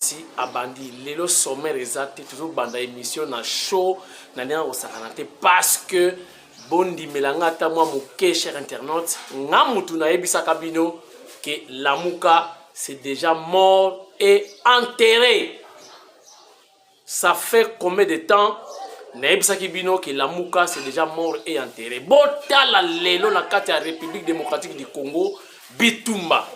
si abandi lelo sommaire exact toujours banda émission na show na nena ko sakanate parce que bondi melanga ta moi moké cher internaute nga mutu na yebisa kabino que Lamuka c'est déjà mort et enterré. Ça fait combien de temps na yebisa kibino que Lamuka c'est déjà mort et enterré. Botala lelo na kati ya République démocratique du Congo bitumba.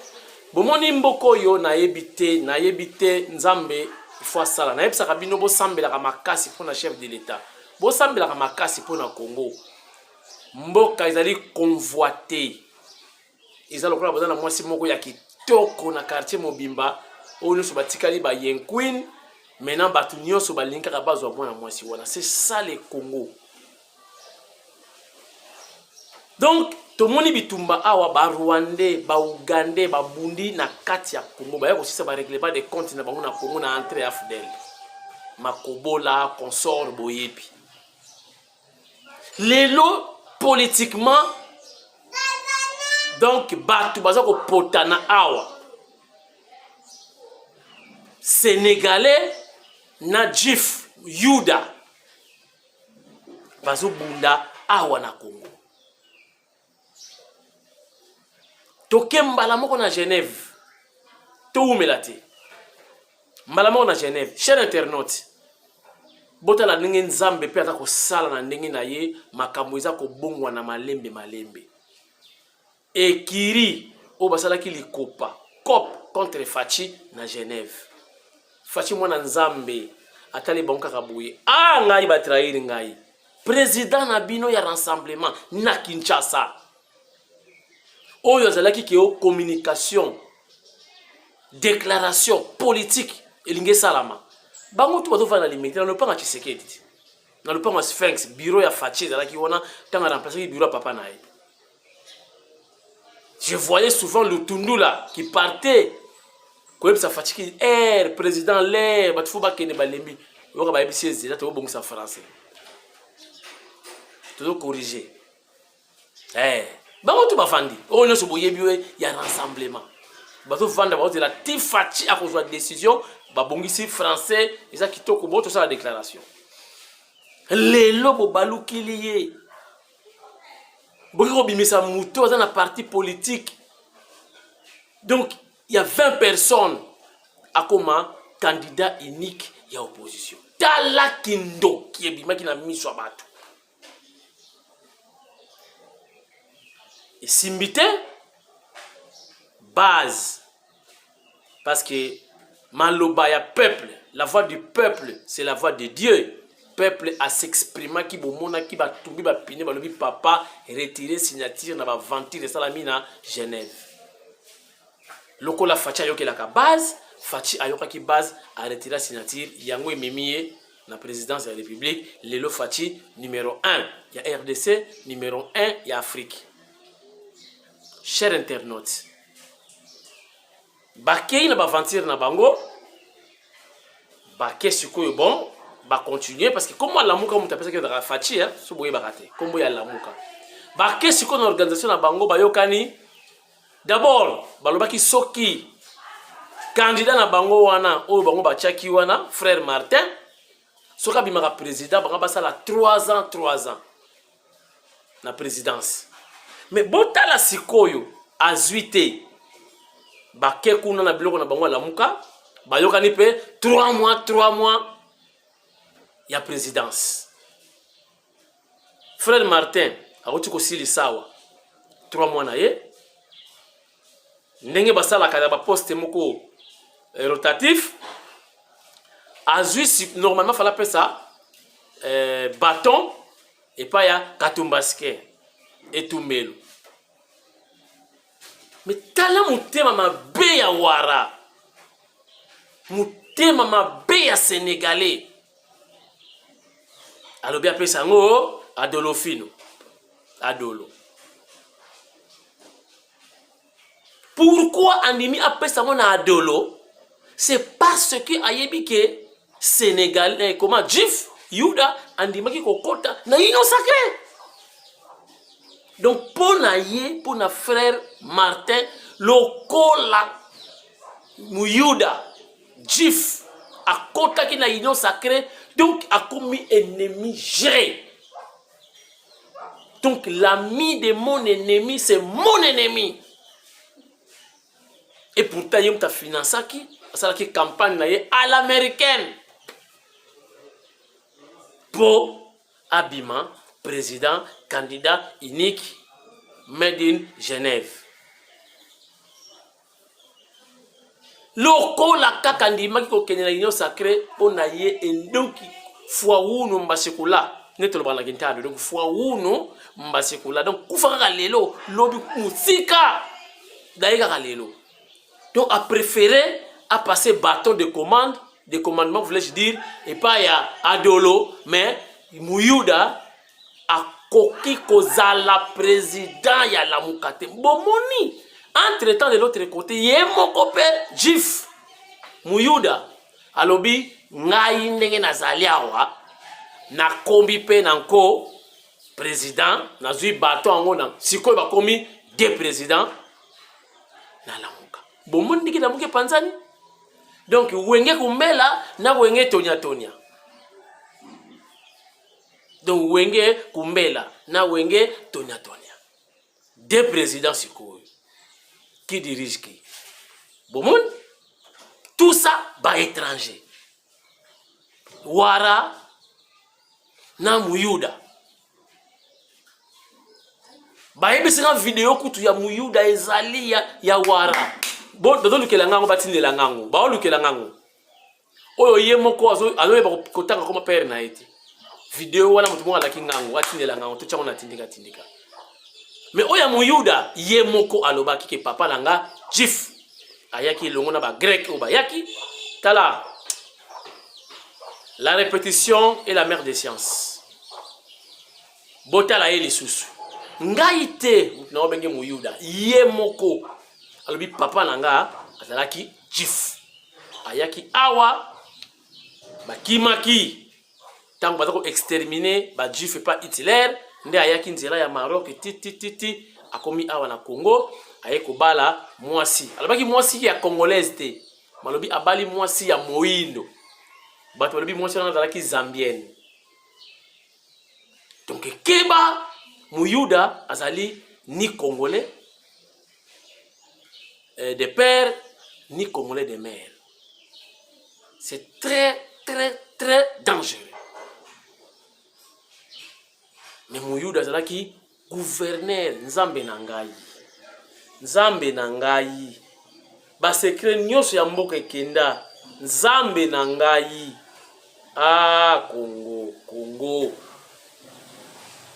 Bomoni mboko yo na yebite nzambe fois sala na yebisa kabino bo sambela ka makasi pour na chef de l'état. Bo sambela ka makasi pour na Congo. Mboka ezali convoité. Ezali lokola bozana mwasi moko ya kitoko na quartier Mobimba oyo so batikali ba Yenqueen maintenant batu nyonso balinka ka bazwa mwana mwasi wana. C'est ça le Congo. Donc tomoni bitumba awa ba Rwandais, ba Ougandais, ba Bundi na kati ya Congo ba yako sisa ba règlement des comptes na bango na Congo na entrée ya Fidel. Makobola consort boyebi. Lelo politiquement donc batu baza ko potana awa Sénégalais na Jif Yuda bazo bunda awa na Congo. Toke mbala moko na Genève to umelate mbala moko na Genève cher internaute bota la ndenge nzambe pe ata ko sala na ndenge na ye makambo eza ko bongwa na malembe ekiri o basala ki likopa cop contre Fachi na Genève. Fachi mwana nzambe atali bonka kabuye ngai ba trahir ngai président na bino ya rassemblement na Kinshasa oyo azalaki ke o communication déclaration politique elinge salama bango tu bato fana limité na lopanga Tshisekedi na lopanga Sphinx bureau ya Fachi ezalaki wana tanga remplacer bureau ya papa na ye. Je voyais souvent le Tundula qui partait comme ça Fachi président l'air bato fo ba kene balembi oka ba ebisi déjà to bongo sa français tout corriger bango tu bafandi o nyoso boyebiwe ya rassemblement bato vanda bato la Fachi a kozwa décision babongisi français eza kitoko boto sa la déclaration lelo bo balukiliye boko bimisa muto za na parti politique donc il y a 20 personnes à comme candidat unique ya opposition tala kindo qui ebima ki na miso bato et simbité base parce que maloba ya peuple la voix du peuple c'est la voix de Dieu. Peuple a s'exprimer qui bomona qui ba tumbi ba pine ba lobi papa retirer signature na ba ventile salami na Genève. Lokola Fachi ayoke la ka base Fachi ayoka ki base a retirer signature yango ememie na présidence de la République lelo Fachi numéro 1 ya RDC numéro 1 ya Afrique. Chers internautes, bakei na ba ventile na bango bakei sikoyo bon ba continuer parce que comment Lamuka muta pesa ke da Fachi so boye bakate kombo ya Lamuka ba kesi ko na organisation na bango ba yokani d'abord balobaki soki candidat na bango wana oyo bango ba chaki wana frère Martin soka bimaka président banga basala 3 ans na présidence mais botala sikoyo azuité ba ke kuna na biloko na bango Lamuka ba yokani pe 3 mois il y a présidence. Frère Martin a reçu aussi les sawa 3 mois na ye. Ndenge basala ka ba poste moko rotatif. Azui normalement fallait appeler ça bâton et pas ya Katumbaske et Tumbelo. Mais tala mutema mabe ya wara. Mutema mabe ya sénégalais. Alors bien appelé ça Adolo Fino. Adolo. Pourquoi Andimi appelle ça Adolo? C'est parce que ayebi ke Sénégalais comment Jif Yuda Andima ki kokota na union sacrée. Donc pour na frère Martin lokola Muyuda Jif a contacté la union sacrée, donc a commis ennemi géré. Donc l'ami de mon ennemi, c'est mon ennemi. Et pourtant, il y a financé qui campagne à l'américaine. Pour Abima, président, candidat unique, made in Genève. Loko la kakandima qui kokene la union sacrée, on a yé et donc fois où nous mbasekula. Neto le balagintado donc fois où nous mbasekula donc kufaka lelo lobi musika daïga lelo. Donc a préféré à passer bâton de commande, de commandement voulais-je dire, et pas ya Adolo, mais Muyuda a koki kozala président ya la mukate. Bomoni. Entre-temps de l'autre côté, yé mon copain Jif Muyuda alobi ngai ndenge nazali awa na kombi pe nanko président nazui bâton ango na sikoy ba komi deux présidents na la muka. Bomoni ndiki na muke panzani. Donc wenge kumbela na wenge tonya tonya. Donc wenge kumbela na wenge tonya tonya. Deux présidents sikoy. Qui dirige qui? Bomon? Tout ça, bah étranger. Wara na Muyuda. Bah ebe sera vidéo kutu ya Muyuda ezali ya Wara. Bon, dodo lukela ngango batinde la ngango. Ba lukela ngango. Oyo ye moko azo yeba kotanga koma père na eti. Vidéo wana mutu mo ala kingango batinde la ngango to chango na tindika tindika. Mais oya Muyuda ye moko alobaki ke papa langa Jif ayaki longo na ba grec ou ba yaki tala la répétition est la mère des sciences. Botala eli susu ngaite na obenge Muyuda ye moko alobi papa langa azalaki Jif ayaki awa bakimaki tango batako exterminer ba Jif et pas Hitler. Nde ayaki nzela ya Maroc titi akomi awa na Congo ayeko bala mwasi alobaki mwasi ya congolaise te malobi abali mwasi ya moindo bato balobi mwasi na zalaki zambienne. Donc keba Muyuda azali ni congolais de père ni congolais de mère. C'est très dangereux. Mais Muyuda azalaki gouverneur nzambe na ngai. Nzambe na ngai. Ba secret nyonso ya mboka ekenda nzambe na ngai. Ah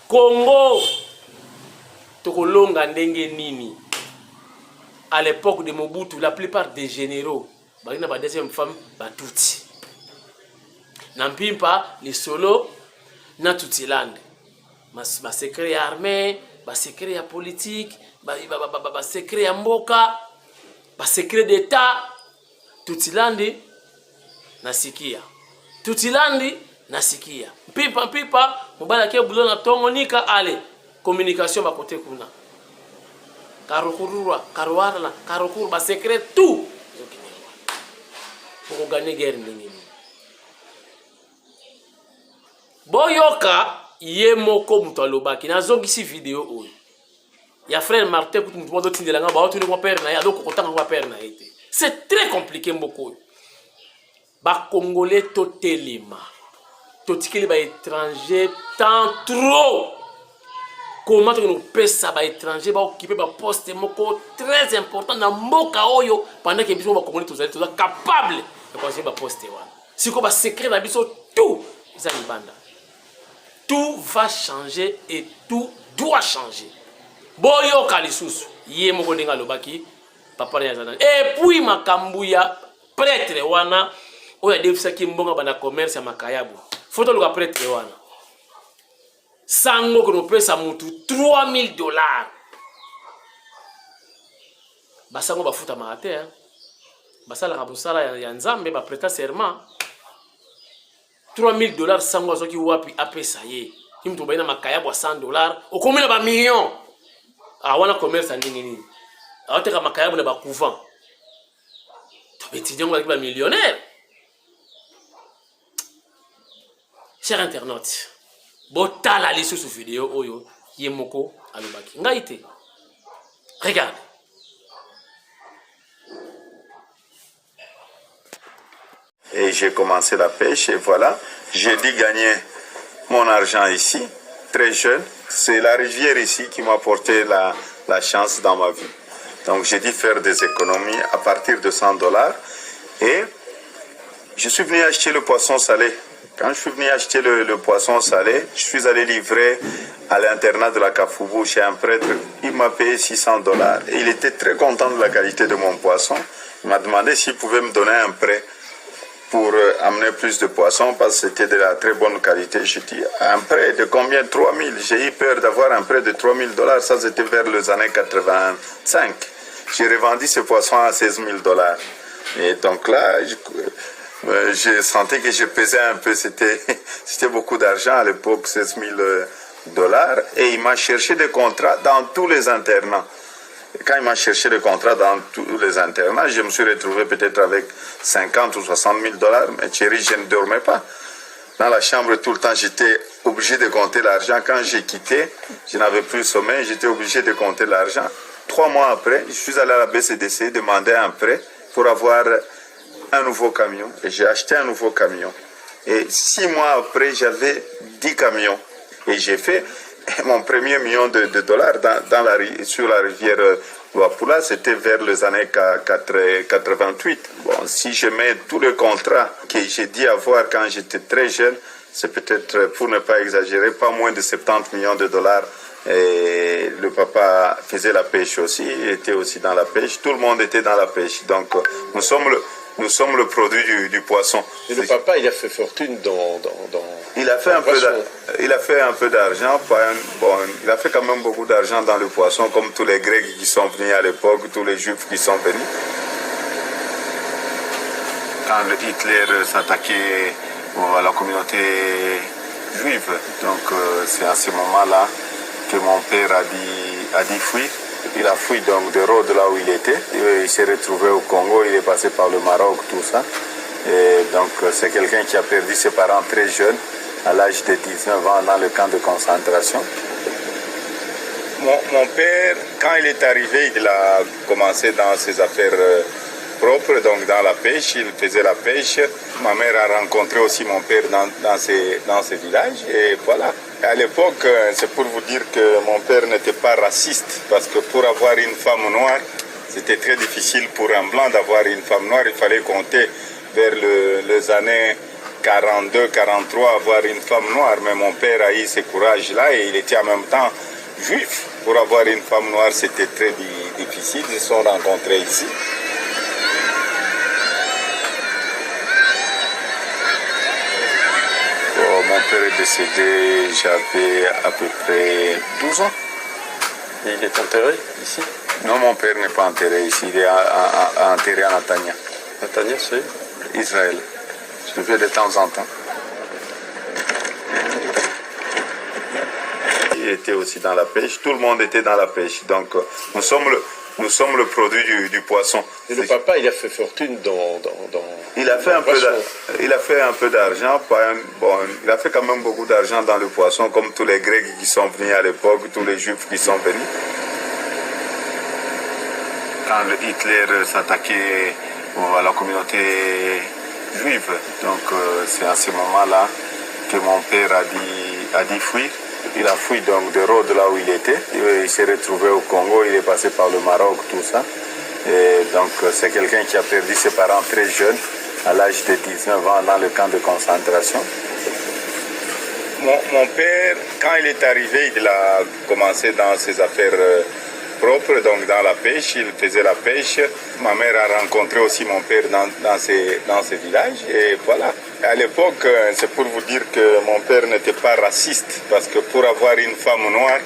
Congo. Tokolonga ndenge nini. À l'époque de Mobutu, la plupart des généraux, bakina ba deuxième femme batuti. Nampimpa les solo na Tutiland. Ba secret ya armée, ba secret ya politique, ba secret ya mboka, ba secret d'état, Tutilandi nasikia. Tutilandi nasikia. Pipa, mobala ke bulo na tongo nika ale. Communication ba côté kuna. Karokuru ba secret tout. Pour gagner guerre ndenge. Boyoka ye moko muto alobaki nazongisi vidéo oyo ya frère Martin kutu mutu mozo tindela nga ba otuni kwa père na ya donc kotanga kwa père na ete. C'est très compliqué mboko. Ba congolais totelema totikeli ba étranger tant trop. Comment nous pesa ba étranger ba occuper ba poste moko très important na mboka oyo pendant que biso ba congolais tozali toza capable de passer ba poste wana. Siko ba secret na biso tout ça ni banda. Tout va changer et tout doit changer. Boyo kalisusu ye moko ndenga lobaki papa ya zana. Et puis makambu ya prêtre wana oya defisa ki mbonga bana commerce ya makayabu. Photo luka prêtre wana. Sango ko pesa mutu $3000. Basango bafuta maate basala kabusala ya nzambe ba prêta serment. $3000 sango azoki wapi apesa ye. Kimtu baina makaya bwa $100 okomela ba million. Wana commerce ndingi nini. Awateka makaya na ba couvent. étudiant avec un millionnaire. Cher internaute, botala les sous vidéo oyo yemoko alobaki ngaite. Regarde. Et j'ai commencé la pêche et voilà, j'ai dû gagner mon argent ici, très jeune. C'est la rivière ici qui m'a apporté la chance dans ma vie. Donc j'ai dû faire des économies à partir de $100 et je suis venu acheter le poisson salé. Quand je suis venu acheter le poisson salé, je suis allé livrer à l'internat de la Kafoubou chez un prêtre. Il m'a payé $600 et il était très content de la qualité de mon poisson. Il m'a demandé s'il pouvait me donner un prêt pour amener plus de poissons parce que c'était de la très bonne qualité. Je dis, un prêt de combien? 3000. J'ai eu peur d'avoir un prêt de $3000. Ça, c'était vers les années 85. J'ai revendu ce poisson à $16 000. Et donc là, j'ai senti que je pesais un peu. C'était beaucoup d'argent à l'époque, $16 000. Et il m'a cherché des contrats dans tous les internats. Et quand il m'a cherché des contrats dans tous les internats, je me suis retrouvé peut-être avec 50 ou $60 000. Mais chérie, je ne dormais pas. Dans la chambre, tout le temps, j'étais obligé de compter l'argent. Quand j'ai quitté, je n'avais plus sommeil, j'étais obligé de compter l'argent. 3 mois après, je suis allé à la BCDC demander un prêt pour avoir un nouveau camion. Et j'ai acheté un nouveau camion. Et 6 mois après, j'avais 10 camions. Et j'ai fait mon premier $1 million sur la rivière Luapula, c'était vers les années 88. Bon, si je mets tous les contrats que j'ai dû avoir quand j'étais très jeune, c'est peut-être, pour ne pas exagérer, pas moins de $70 millions. Et le papa faisait la pêche aussi, il était aussi dans la pêche, tout le monde était dans la pêche. Donc nous sommes le produit du poisson. Et le papa, il a fait fortune dans il a fait un peu d'argent, il a fait quand même beaucoup d'argent dans le poisson, comme tous les Grecs qui sont venus à l'époque, tous les Juifs qui sont venus. Quand Hitler s'attaquait à la communauté juive, donc c'est à ce moment-là que mon père a dit fuir. Il a fui donc de Rhodes là où il était. Il s'est retrouvé au Congo, il est passé par le Maroc, tout ça. Et donc c'est quelqu'un qui a perdu ses parents très jeunes, à l'âge de 19 ans, dans le camp de concentration. Mon père, quand il est arrivé, il a commencé dans ses affaires propres, donc dans la pêche, il faisait la pêche. Ma mère a rencontré aussi mon père dans ces villages, et voilà. À l'époque, c'est pour vous dire que mon père n'était pas raciste, parce que pour avoir une femme noire, c'était très difficile pour un blanc d'avoir une femme noire. Il fallait compter vers les années 42, 43, avoir une femme noire. Mais mon père a eu ce courage-là et il était en même temps juif. Pour avoir une femme noire, c'était très difficile. Ils se sont rencontrés ici. Mon père est décédé, j'avais à peu près 12 ans. Et il est enterré ici? Non, mon père n'est pas enterré ici, il est enterré à Natania. Natania, c'est Israël. Je vais de temps en temps. Il était aussi dans la pêche, tout le monde était dans la pêche. Donc nous sommes le produit du poisson. Et le papa, il a fait fortune dans il a fait un peu d'argent, il a fait quand même beaucoup d'argent dans le poisson, comme tous les Grecs qui sont venus à l'époque, tous les Juifs qui sont venus. Quand Hitler s'attaquait à la communauté juive, donc c'est à ce moment-là que mon père a dit fuir. Il a fui donc de Rhodes là où il était. Il s'est retrouvé au Congo, il est passé par le Maroc, tout ça. Et donc c'est quelqu'un qui a perdu ses parents très jeunes, à l'âge de 19 ans, dans le camp de concentration. Mon père, quand il est arrivé, il a commencé dans ses affaires propres, donc dans la pêche, il faisait la pêche. Ma mère a rencontré aussi mon père dans ces villages, et voilà. À l'époque, c'est pour vous dire que mon père n'était pas raciste, parce que pour avoir une femme noire,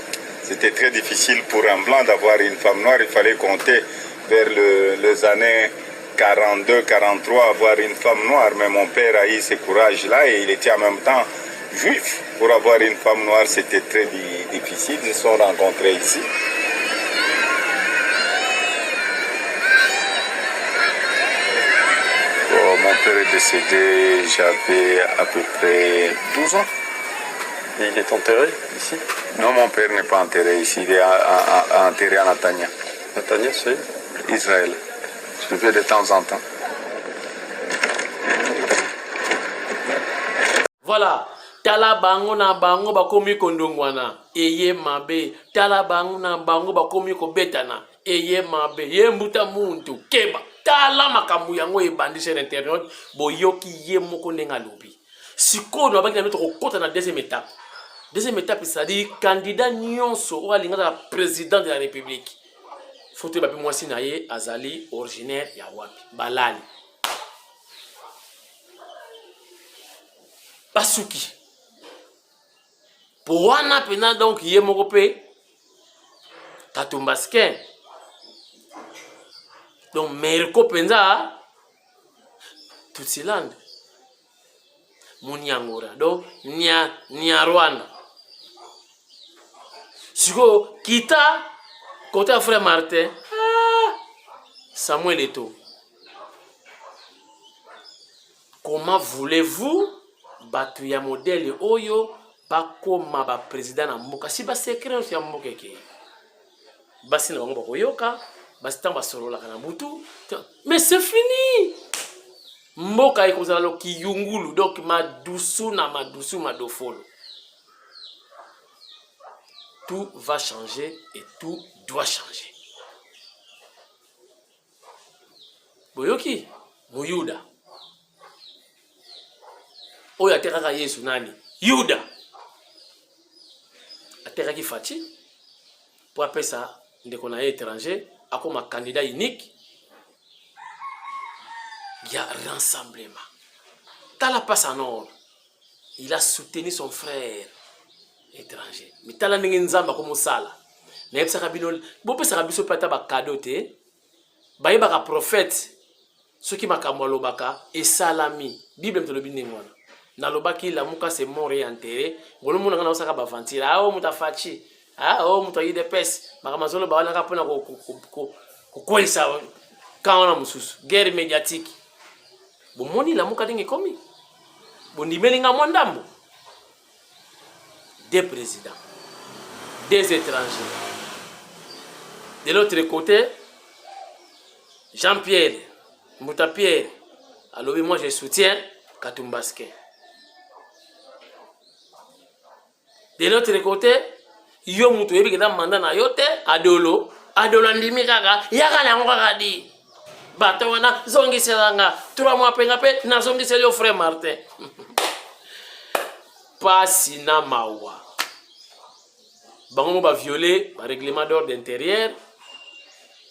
c'était très difficile pour un blanc d'avoir une femme noire. Il fallait compter vers les années 42, 43, avoir une femme noire. Mais mon père a eu ce courage-là et il était en même temps juif. Pour avoir une femme noire, c'était très difficile. Ils se sont rencontrés ici. mon père est décédé, j'avais à peu près 12 ans. Et il est enterré ici? Non, mon père n'est pas enterré ici, il est enterré à Netanya. Netanya, c'est Israël. Je vais de temps en temps. Voilà. Tala bango na bango bakomi kondongwana. Eye mabe. Tala bango na bango bakomi kobetana. Eye mabe. Ye mbuta muntu. Keba. Tala makambu yango ebandi sur internet. Boyoki ye moko nenga lobi. Siko no abaki na notre kota na deuxième étape. Deuxième étape, c'est-à-dire candidat nyonso ou alinga la président de la République. Faut te bapi mwasi na ye azali originaire ya wapi. Balali. Basuki. Pour wana pena donc ye moko pe Katumbaske. Donc Merko penza Tutsiland. Munyangora. Donc nya Rwanda. Siko kita côté frère Martin. Samuel Eto'o. Comment voulez-vous battre ya modèle oyo bakoma ba président na mboka si ba secret ya mboka ke basi na bango bakoyoka basi tamba solola kana butu mais c'est fini mboka ekozala lo kiyungulu donc madusu na madusu madofolo tout va changer et tout doit changer boyoki Muyuda oyo atekaka Yesu nani Yuda atekaki Fachi pour appeler ça ndeko na étranger akoma candidat unique il y a rassemblement tala passe en or il a soutenu son frère étranger mais tala ndenge nzamba comme sala na yebisaka bino bopesaka biso pata ba cadeau te bayebaka prophète soki makambo alobaka esalami bible mtolobi ndenge wana nalobaki lamuka c'est mort et enterré ngolo mona ngana osaka ba ventira ah o mutafachi ah o mutayi de pes makamazolo ba wana kapona ko kwesa kaona mususu guerre médiatique bomoni lamuka dinge komi bondimelinga mwandambo des présidents des étrangers de l'autre côté Jean-Pierre Moutapierre alors moi je soutiens Katumbaske. De l'autre côté, yo mutu yebi keda manda na yote adolo ndimi kaka yaka na ngaka di bato wana zongi selanga 3 mois penga pe na zongi selio frère Martin pasi na mawa bango ba violer ba règlement d'ordre intérieur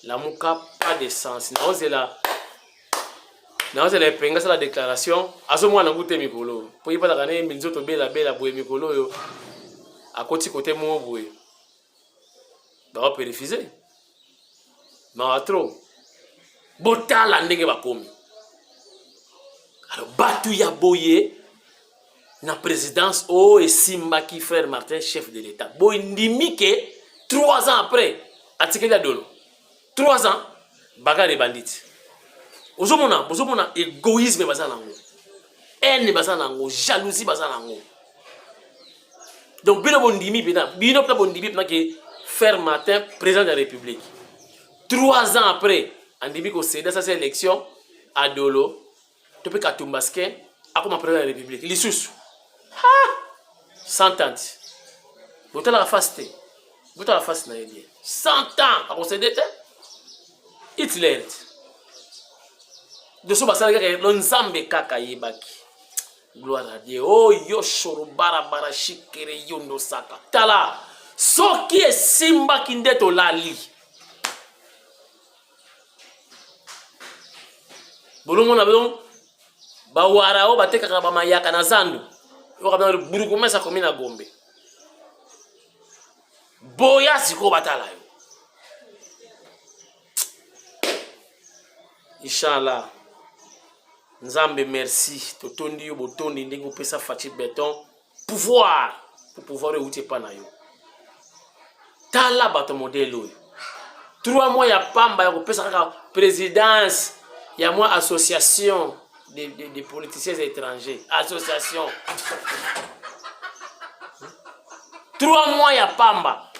la muka pas de sens na ozela penga sa la déclaration azo mwana ngute mikolo po yipa la kane minzoto bela boye mikolo yo à côté côté mon boy bah on peut refuser mais trop botala ndenge bakomi alors batu ya boye na présidence o et simba qui frère Martin chef de l'état boy ndimi ke 3 ans après atikeli adolo 3 ans bagarre de bandits ozomona égoïsme bazana ngo haine bazana ngo jalousie bazana ngo. Donc, bino bondimi que faire Martin président de la République. 3 ans après, on dit que c'est dans cette élection à Dolo, tu peux Katumbaske, à comme président de la République. L'issue. Sentante. Vous la face. Vous la face na yé. 100 ans à concéder Hitler. De ce basa l'onzambe kaka yebaki. Gloire à Dieu. Oh, yoshoro bara shikere yondo saka. Tala. Soki e simba kindeto lali. Bolomo na belon. Ba warao ba tekaka ba mayaka na zandu. Yo kabana buruku mesa komina Gombe. Boya siko batala yo. Inch'Allah. Nzambe merci. Totondi yo botondi ndenge opesa Fachi Béton pouvoir pour pouvoir réussir pas na yo. Tala bato modèle oyo. 3 mois ya pamba ya kopesa kaka présidence ya moi association des politiciens étrangers. Association. 3 mois ya pamba.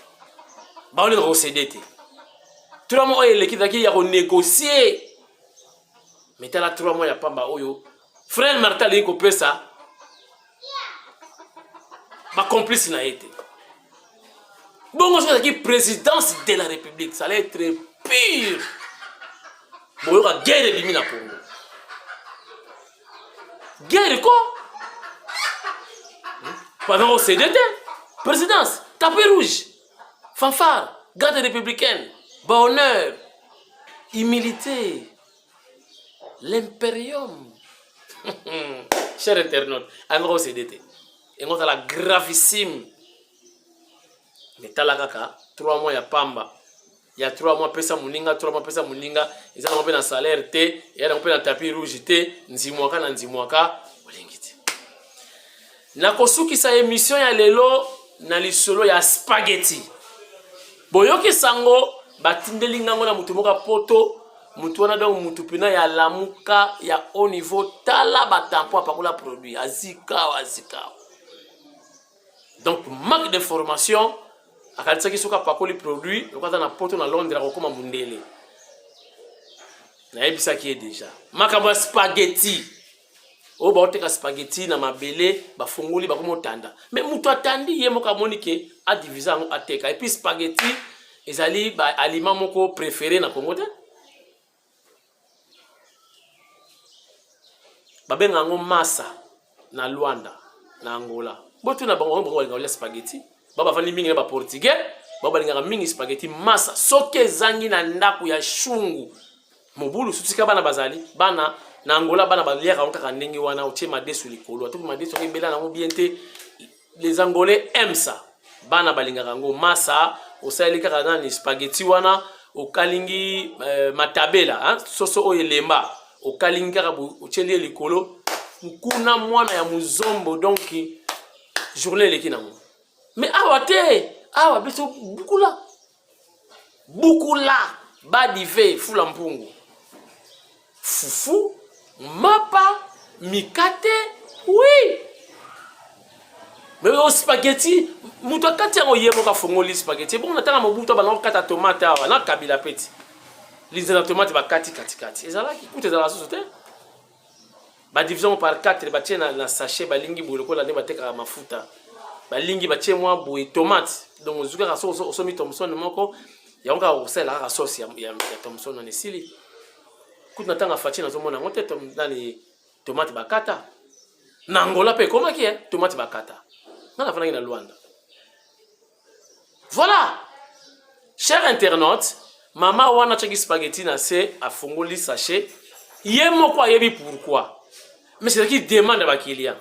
Bah on est recédé. 3 mois l'équipe qui a négocié. Mais t'as là 3 mois ya pamba oyo. Frère Martin lui coupé ça. Bah complice n'a été. Bon, je suis présidence de la République, ça allait être pire. Bon, il y aura guerre de Bimina Congo. Guerre quoi? Pendant au CDT, présidence, tapis rouge, fanfare, garde républicaine, bonheur, humilité, l'impérium. Cher internaute, en gros CDT. Et on a la gravissime. Mais talakaka 3 mois ya pamba. Il y a 3 mois pesa muninga, 3 mois pesa muninga, ils ont un salaire T, il y a un tapis rouge T, nzimwaka na nzimwaka, olengiti. Na kosuki sa émission ya lelo na lisolo ya spaghetti. Boyoki sango batindeli ngango na mutu moka poto, mutu wana donc mutu pina ya lamuka ya haut niveau tala batampo apakula produit azika. Donc manque d'information akalisa kisoka pakoli produit lokata na poto na Londres akokoma mundele na yebisa ki déjà makambo spaghetti o ba oteka spaghetti na mabele bafungoli bakoma otanda mais mutu atandi ye moka monike a diviser ngo ateka et puis spaghetti ezali ba aliment moko préféré na Congo te babenga ngo masa na Luanda na Angola botu na bango balinga spaghetti baba fani mingi ba portugais baba linga mingi spaghetti masa soke zangi na ndaku ya shungu mobulu sutika bana bazali bana na Angola bana baliaka onka ndenge wana otie madesu likolo atu madesu ko mbela na mobiente les Angolais aiment ça bana balinga ngo masa osalika kana ni spaghetti wana okalingi matabela hein soso oyelemba okalingi ka otie likolo kuna mwana ya muzombo donc journée leki nango. Mais awa beso bukula badive fula mpungu fufu mapa mikate oui mais au spaghetti muto kati yango yemo ka fongoli spaghetti bon natanga mobuto ba kata tomate awa na kabila peti linza tomate ba kati ezala ki kuta ezala soso te ba division par 4 ba tiena na sachet ba lingi boloko la ne bateka mafuta balingi batie mwa boye tomate donc ozuka ka so mi Thomson moko ya onka osela ka sauce ya Thomson na nesili kutu natanga fachi na zomona ngote ndani tomate bakata na Angola pe koma ki tomate bakata na fana na Luanda. Voilà cher internaute mama wana chaki spaghetti na se afungoli sachet yemo kwa yebi pourquoi mais c'est qui demande ba client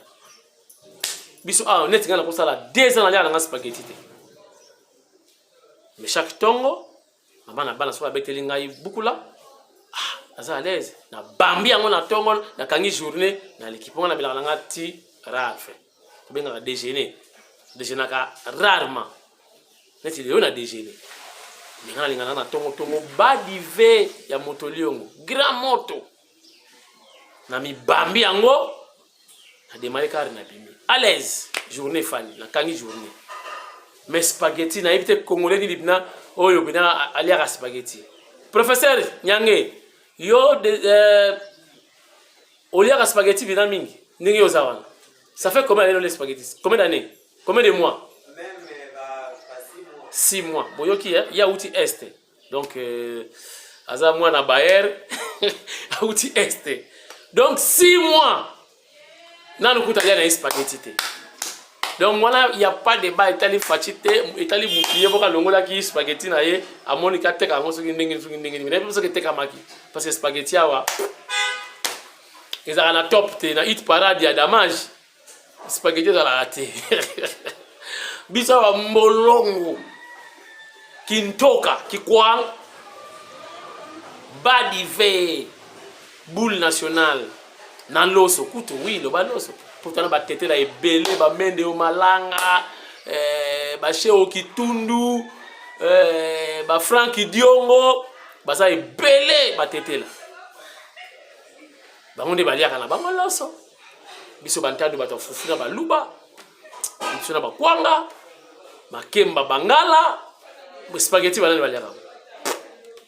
biso honnête ngana ko sala 2 ans na spaghetti te mais chaque tongo mama na bana so abeteli ngai bukula aza à l'aise na bambi yango na tongo na kangi journée na l'équipe ngana bilaka nga ti rafe to benga déjeuner ka rarement neti leo na déjeuner ngana lingana na tongo badive ya motoliongo grand moto na mi bambi yango na démarrer car na bimi à l'aise journée fani na kangi journée mais spaghetti na éviter congolais ni libna oyo bina aliaka spaghetti professeur Nyange yo oliaka spaghetti bina mingi ndenge yo zawana ça fait combien d'années les spaghettis combien d'années combien de mois même 6 mois boyoki ya outil est donc aza moi na Bayer outil est donc 6 mois nanu kutalia na spaghetti te donc voilà il y a pas de débat itali fachite itali bouclier boka longola ki spaghetti na ye amoni ka teka ngo soki ndenge mais parce que teka maki parce que spaghetti awa ezala na top te na hit parade ya damage spaghetti ezala raté bisa wa molongo kintoka kikwang badive boule nationale na loso kutu oui lo ba loso pourtant ba tete la ebele ba mende o malanga ba cheo kitundu ba Frank Diongo ba sa ebele ba tete la bango nde baliaka na bango loso biso bantando bato fufu na baluba biso na bakwanga makemba bangala spaghetti banani baliaka.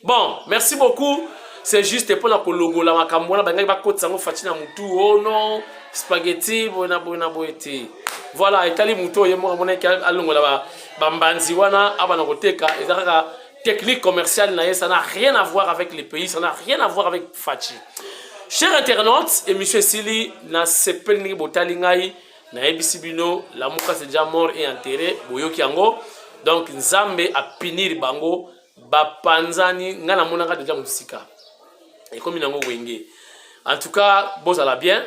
Bon, merci beaucoup. C'est juste pour la kolongo la makambo na bangai ba kotsa ngo fatina mutu oh non spaghetti bona boete. Voilà, etali mutu ye mo mona ka alongo la bambanzi wana abana koteka ezaka technique commerciale na ça n'a rien à voir avec les pays, ça n'a rien à voir avec Fachi. Chers internautes, émission Sili na sepelni botali ngai na ebisi bino la muka c'est déjà mort et enterré boyoki yango. Donc Nzambe a punir bango bapanzani ngana monanga déjà musika. Et comme il wenge. En tout cas, bon ça va bien.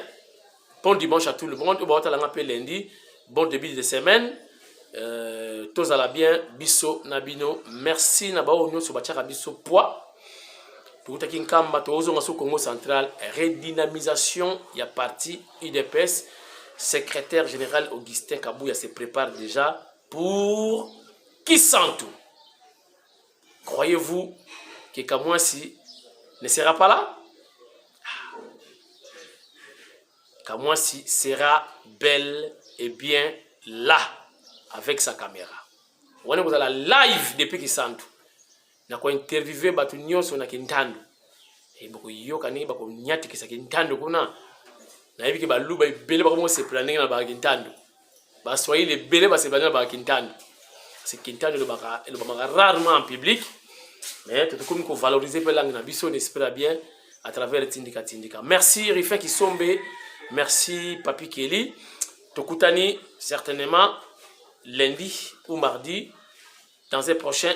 Bon dimanche à tout le monde. Bon lundi. Bon début de semaine. Tout ça va bien. Biso nabino. Merci nabao nyo so bachaka biso poids. Tout à kinkamba tozo ngaso Congo central. Redynamisation ya parti UDPS. Secrétaire général Augustin Kabouya se prépare déjà pour Kisantu. Croyez-vous que Kamouassi ne sera pas là? Kamouassi sera bel et bien là avec sa caméra. On est la live depuis Kisantu. Na ko interviewer batu nyonso na Kintandu. Et boko yoka ni bako nyati kisa Kintandu kuna. Na hivi ke baluba ibele bako mo se planer na ba Kintandu. Ba soyez les belé ba se planer na ba Kintandu. C'est Kintandu le baka rarement en public. Mais tout comme qu'on valorise peu langue na biso n'espère bien à travers Tindika Tindika. Merci Rifin Kisombe, merci Papi Kelly. Tokutani certainement lundi ou mardi dans un prochain